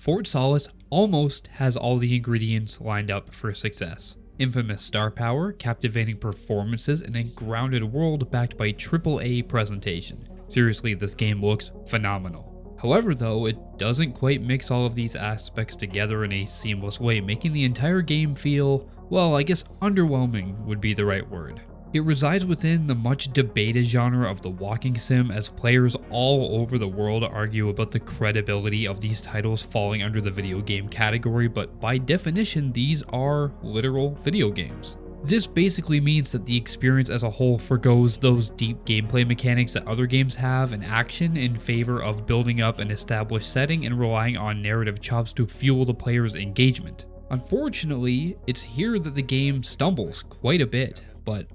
Fort Solis almost has all the ingredients lined up for success. Infamous star power, captivating performances, and a grounded world backed by AAA presentation. Seriously, this game looks phenomenal. However though, it doesn't quite mix all of these aspects together in a seamless way, making the entire game feel, well, I guess underwhelming would be the right word. It resides within the much debated genre of the walking sim, as players all over the world argue about the credibility of these titles falling under the video game category, but by definition these are literal video games. This basically means that the experience as a whole forgoes those deep gameplay mechanics that other games have and action in favor of building up an established setting and relying on narrative chops to fuel the player's engagement. Unfortunately, it's here that the game stumbles quite a bit, but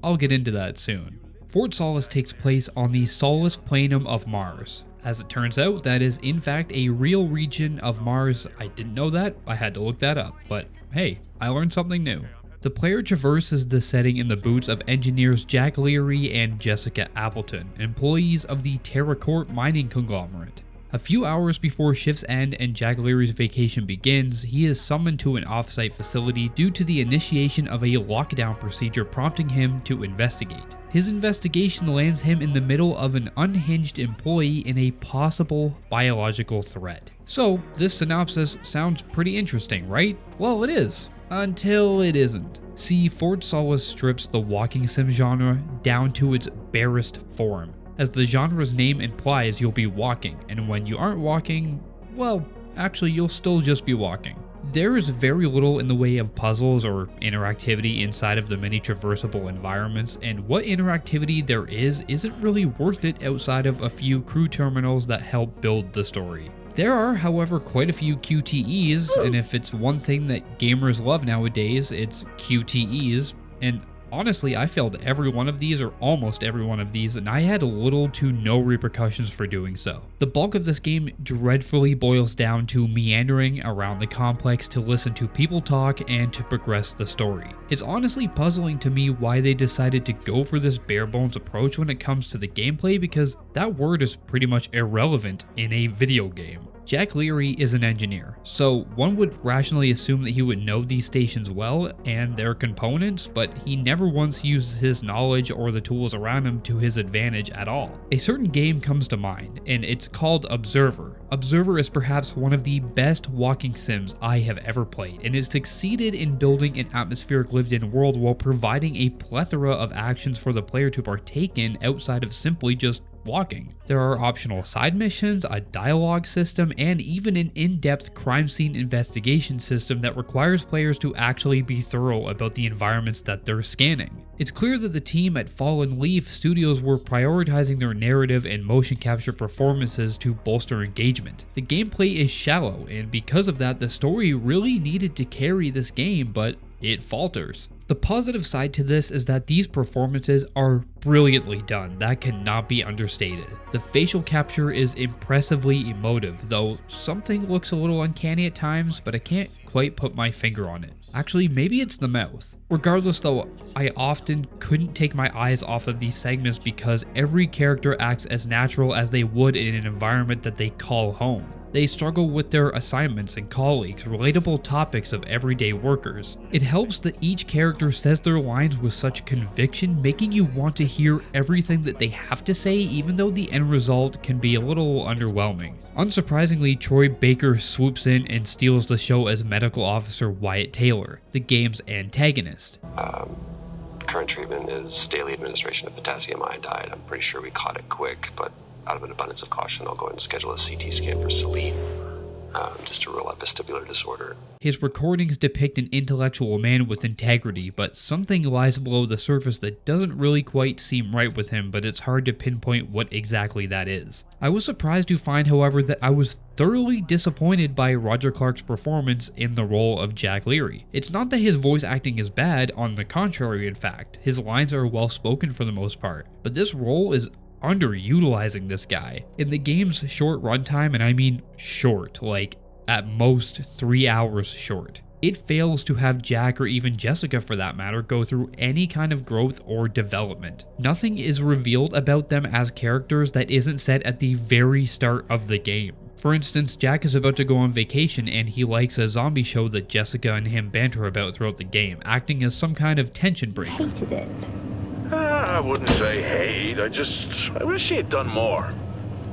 I'll get into that soon. Fort Solis takes place on the Solis planum of Mars. As it turns out, that is in fact a real region of Mars. I didn't know that, I had to look that up, but hey, I learned something new. The player traverses the setting in the boots of engineers Jack Leary and Jessica Appleton, employees of the TerraCorp mining conglomerate. A few hours before shifts end and Jack Leary's vacation begins, he is summoned to an off-site facility due to the initiation of a lockdown procedure prompting him to investigate. His investigation lands him in the middle of an unhinged employee in a possible biological threat. So, this synopsis sounds pretty interesting, right? Well, it is. Until it isn't. See, Fort Solis strips the walking sim genre down to its barest form. As the genre's name implies, you'll be walking, and when you aren't walking, well, actually you'll still just be walking. There is very little in the way of puzzles or interactivity inside of the many traversable environments, and what interactivity there isn't really worth it outside of a few crew terminals that help build the story. There are, however, quite a few QTEs, and if it's one thing that gamers love nowadays, it's QTEs, and honestly, I failed every one of these, or almost every one of these, and I had little to no repercussions for doing so. The bulk of this game dreadfully boils down to meandering around the complex to listen to people talk and to progress the story. It's honestly puzzling to me why they decided to go for this bare bones approach when it comes to the gameplay, because that word is pretty much irrelevant in a video game. Jack Leary is an engineer, so one would rationally assume that he would know these stations well and their components, but he never once uses his knowledge or the tools around him to his advantage at all. A certain game comes to mind, and it's called Observer. Observer is perhaps one of the best walking sims I have ever played, and it succeeded in building an atmospheric lived-in world while providing a plethora of actions for the player to partake in outside of simply just walking. There are optional side missions, a dialogue system, and even an in-depth crime scene investigation system that requires players to actually be thorough about the environments that they're scanning. It's clear that the team at Fallen Leaf Studios were prioritizing their narrative and motion capture performances to bolster engagement. The gameplay is shallow, and because of that, the story really needed to carry this game, but it falters. The positive side to this is that these performances are brilliantly done. That cannot be understated. The facial capture is impressively emotive, though something looks a little uncanny at times, but I can't quite put my finger on it. Actually, maybe it's the mouth. Regardless though, I often couldn't take my eyes off of these segments because every character acts as natural as they would in an environment that they call home. They struggle with their assignments and colleagues, relatable topics of everyday workers. It helps that each character says their lines with such conviction, making you want to hear everything that they have to say, even though the end result can be a little underwhelming. Unsurprisingly, Troy Baker swoops in and steals the show as Medical Officer Wyatt Taylor, the game's antagonist. Current treatment is daily administration of potassium iodide. I'm pretty sure we caught it quick, but out of an abundance of caution, I'll go ahead and schedule a CT scan for Celine, just to rule out vestibular disorder. His recordings depict an intellectual man with integrity, but something lies below the surface that doesn't really quite seem right with him, but it's hard to pinpoint what exactly that is. I was surprised to find, however, that I was thoroughly disappointed by Roger Clark's performance in the role of Jack Leary. It's not that his voice acting is bad, on the contrary in fact. His lines are well spoken for the most part, but this role is underutilizing this guy. In the game's short runtime, and I mean short, like at most 3 hours short, it fails to have Jack, or even Jessica for that matter, go through any kind of growth or development. Nothing is revealed about them as characters that isn't said at the very start of the game. For instance, Jack is about to go on vacation and he likes a zombie show that Jessica and him banter about throughout the game, acting as some kind of tension break. Hated it. I wouldn't say hate, I wish he had done more.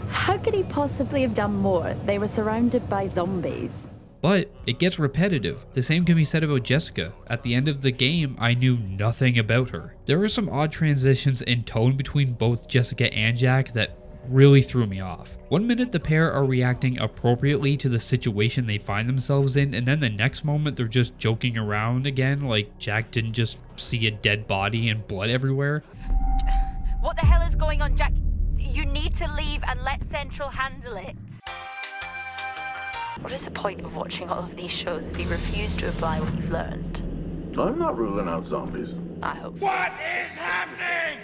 How could he possibly have done more? They were surrounded by zombies. But it gets repetitive. The same can be said about Jessica. At the end of the game, I knew nothing about her. There are some odd transitions in tone between both Jessica and Jack that really threw me off. One minute the pair are reacting appropriately to the situation they find themselves in, and then the next moment they're just joking around again like Jack didn't just see a dead body and blood everywhere. What the hell is going on, Jack? You need to leave and let Central handle it. What is the point of watching all of these shows if you refuse to apply what you've learned? I'm not ruling out zombies. I hope. What is happening?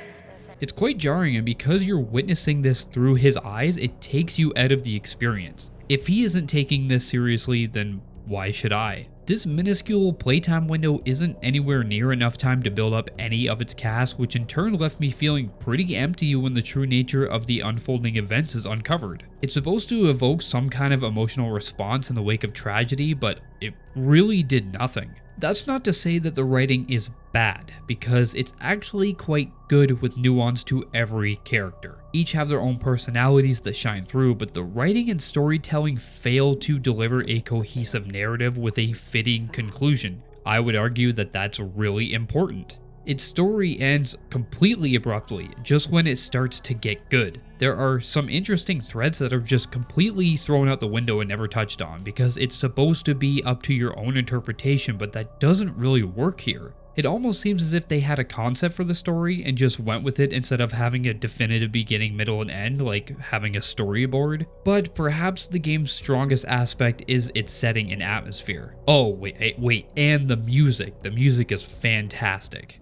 It's quite jarring, and because you're witnessing this through his eyes, it takes you out of the experience. If he isn't taking this seriously, then why should I? This minuscule playtime window isn't anywhere near enough time to build up any of its cast, which in turn left me feeling pretty empty when the true nature of the unfolding events is uncovered. It's supposed to evoke some kind of emotional response in the wake of tragedy, but it really did nothing. That's not to say that the writing is bad, because it's actually quite good with nuance to every character. Each have their own personalities that shine through, but the writing and storytelling fail to deliver a cohesive narrative with a fitting conclusion. I would argue that that's really important. Its story ends completely abruptly, just when it starts to get good. There are some interesting threads that are just completely thrown out the window and never touched on, because it's supposed to be up to your own interpretation, but that doesn't really work here. It almost seems as if they had a concept for the story and just went with it instead of having a definitive beginning, middle, and end, like having a storyboard. But perhaps the game's strongest aspect is its setting and atmosphere. Oh, wait, and the music. The music is fantastic.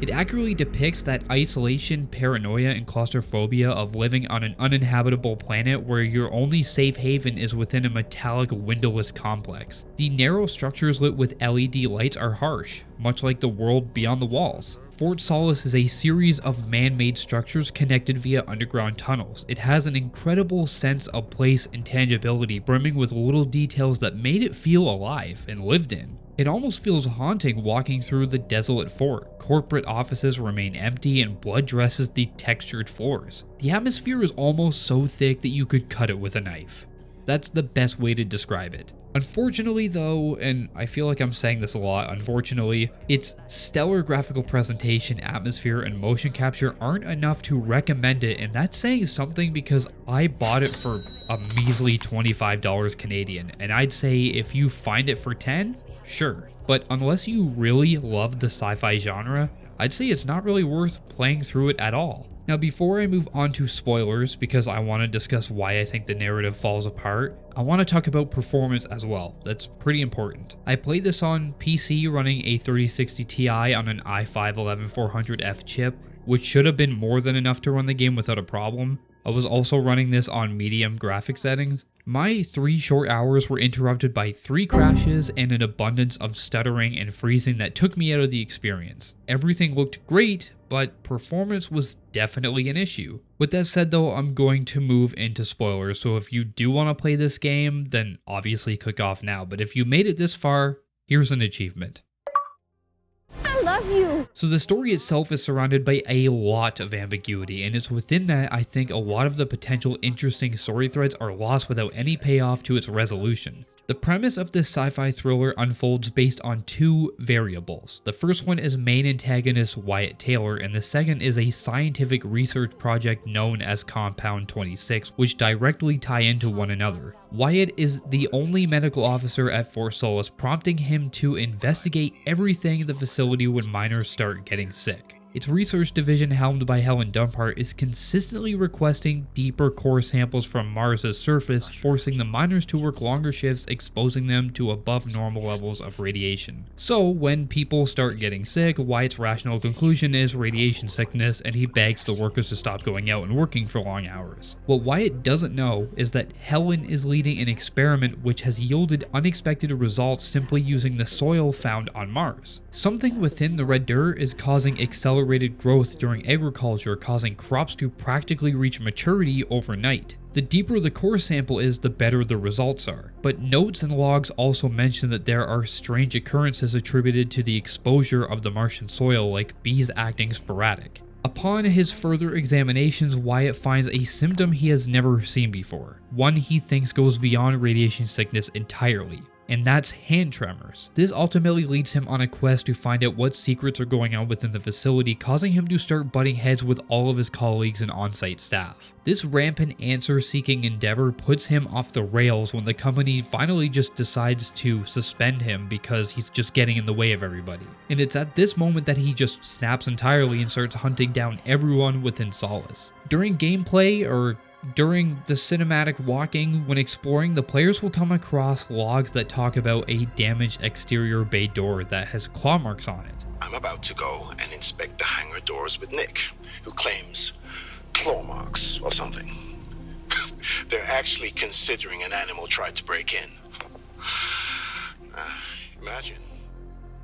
It accurately depicts that isolation, paranoia, and claustrophobia of living on an uninhabitable planet where your only safe haven is within a metallic windowless complex. The narrow structures lit with LED lights are harsh, much like the world beyond the walls. Fort Solis is a series of man-made structures connected via underground tunnels. It has an incredible sense of place and tangibility, brimming with little details that made it feel alive and lived in. It almost feels haunting walking through the desolate fort. Corporate offices remain empty and blood dresses the textured floors. The atmosphere is almost so thick that you could cut it with a knife. That's the best way to describe it. Unfortunately though, and I feel like I'm saying this a lot, unfortunately, its stellar graphical presentation, atmosphere, and motion capture aren't enough to recommend it, and that's saying something because I bought it for a measly $25 Canadian, and I'd say if you find it for 10, sure. But unless you really love the sci-fi genre, I'd say it's not really worth playing through it at all. Now before I move on to spoilers, because I want to discuss why I think the narrative falls apart, I want to talk about performance as well. That's pretty important. I played this on PC running a 3060 Ti on an i5-11400F chip, which should have been more than enough to run the game without a problem. I was also running this on medium graphic settings. My 3 short hours were interrupted by 3 crashes and an abundance of stuttering and freezing that took me out of the experience. Everything looked great, but performance was definitely an issue. With that said though, I'm going to move into spoilers, so if you do want to play this game, then obviously click off now, but if you made it this far, here's an achievement. I love you! So the story itself is surrounded by a lot of ambiguity, and it's within that I think a lot of the potential interesting story threads are lost without any payoff to its resolution. The premise of this sci-fi thriller unfolds based on 2 variables. The first one is main antagonist Wyatt Taylor, and the second is a scientific research project known as Compound 26, which directly tie into one another. Wyatt is the only medical officer at Fort Solis, prompting him to investigate everything in the facility when miners start getting sick. Its research division, helmed by Helen Dunbar, is consistently requesting deeper core samples from Mars' surface, forcing the miners to work longer shifts, exposing them to above normal levels of radiation. So when people start getting sick, Wyatt's rational conclusion is radiation sickness, and he begs the workers to stop going out and working for long hours. What Wyatt doesn't know is that Helen is leading an experiment which has yielded unexpected results simply using the soil found on Mars. Something within the red dirt is causing accelerated growth during agriculture, causing crops to practically reach maturity overnight. The deeper the core sample is, the better the results are. But notes and logs also mention that there are strange occurrences attributed to the exposure of the Martian soil, like bees acting sporadic. Upon his further examinations, Wyatt finds a symptom he has never seen before, one he thinks goes beyond radiation sickness entirely, and that's hand tremors. This ultimately leads him on a quest to find out what secrets are going on within the facility, causing him to start butting heads with all of his colleagues and on-site staff. This rampant answer-seeking endeavor puts him off the rails when the company finally just decides to suspend him because he's just getting in the way of everybody. And it's at this moment that he just snaps entirely and starts hunting down everyone within Solis. During gameplay, or during the cinematic walking, when exploring, the players will come across logs that talk about a damaged exterior bay door that has claw marks on it. I'm about to go and inspect the hangar doors with Nick, who claims claw marks or something. They're actually considering an animal tried to break in. Imagine.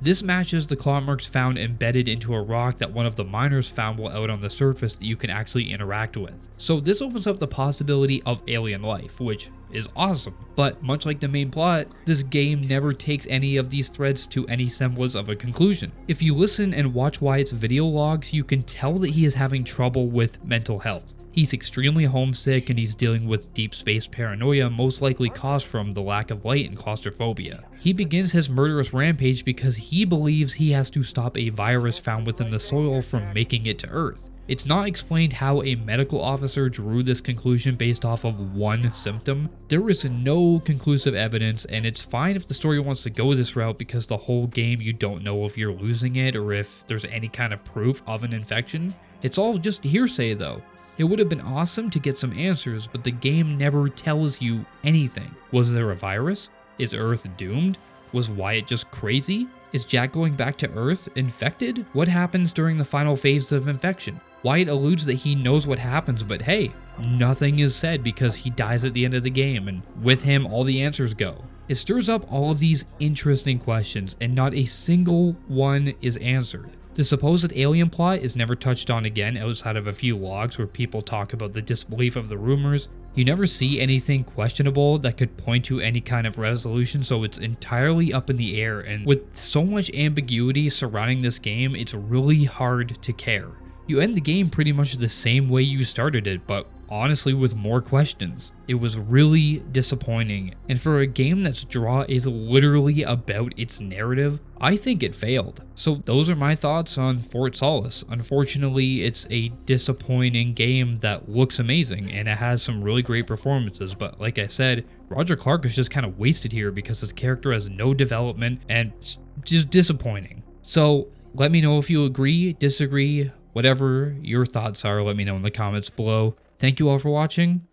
This matches the claw marks found embedded into a rock that one of the miners found while out on the surface that you can actually interact with. So this opens up the possibility of alien life, which is awesome. But much like the main plot, this game never takes any of these threads to any semblance of a conclusion. If you listen and watch Wyatt's video logs, you can tell that he is having trouble with mental health. He's extremely homesick and he's dealing with deep space paranoia, most likely caused from the lack of light and claustrophobia. He begins his murderous rampage because he believes he has to stop a virus found within the soil from making it to Earth. It's not explained how a medical officer drew this conclusion based off of one symptom. There is no conclusive evidence, and it's fine if the story wants to go this route because the whole game you don't know if you're losing it or if there's any kind of proof of an infection. It's all just hearsay though. It would have been awesome to get some answers, but the game never tells you anything. Was there a virus? Is Earth doomed? Was Wyatt just crazy? Is Jack going back to Earth infected? What happens during the final phase of infection? Wyatt alludes that he knows what happens, but hey, nothing is said because he dies at the end of the game, and with him all the answers go. It stirs up all of these interesting questions, and not a single one is answered. The supposed alien plot is never touched on again outside of a few logs where people talk about the disbelief of the rumors. You never see anything questionable that could point to any kind of resolution, so it's entirely up in the air, and with so much ambiguity surrounding this game, it's really hard to care. You end the game pretty much the same way you started it, but honestly with more questions. It was really disappointing, and for a game that's draw is literally about its narrative, I think it failed. So those are my thoughts on Fort Solis. Unfortunately, it's a disappointing game that looks amazing, and it has some really great performances, but like I said, Roger Clark is just kind of wasted here because his character has no development, and it's just disappointing. So let me know if you agree, disagree, whatever your thoughts are, let me know in the comments below. Thank you all for watching,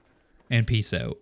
and peace out.